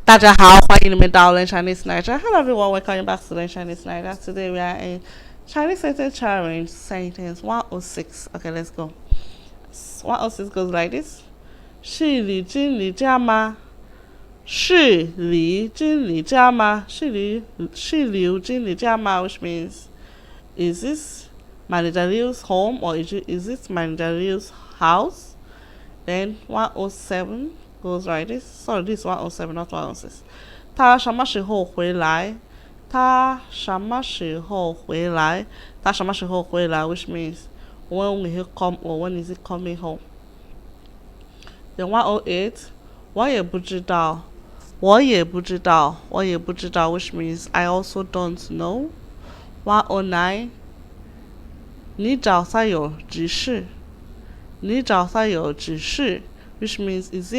大家好，欢迎你们到 Learn Chinese Niger. Hello everyone, welcome back to Learn Chinese Niger. Today we are in Chinese sentence challenge sentence 106. Okay, let's go. 106 goes like this. 是李经理家吗？是李经理家吗？是刘经理家吗？ Which means, is this Manager Liu's home or is this Manager Liu's house? Then 107 goes like this. Sorry, this is 107, not 106. 他什么时候回来？他什么时候回来？他什么时候回来 which means when will he come or when is he coming home? Then 108, 我也不知道，我也不知道，我也不知道 which means I also don't know. 109, 你找他有指示，你找他有指示 which means is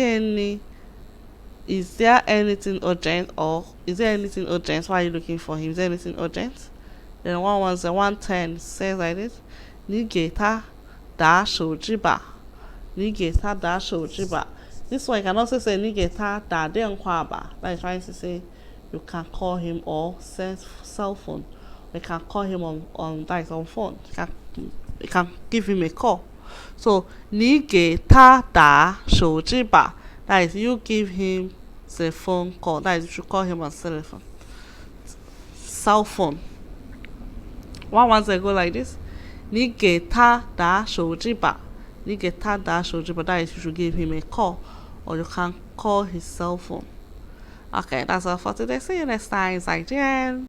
there anything urgent or is there anything urgent? Why are you looking for him? Is there anything urgent? Then 110 says like this. 你给他打手机吧，你给他打手机吧。This one you can also say 你给他打电话吧。That is trying to say you can call him or send cell phone. You can call him on that is on phone. You can give him a call. So 你给他打手机吧。That is, you give him the phone call. That is, you should call him on telephone. Cell phone. 110 go like this. 你给他打手机吧。你给他打手机吧。That is, you should give him a call. Or you can call his cell phone. Okay, that's all for today. See you next time. 再见。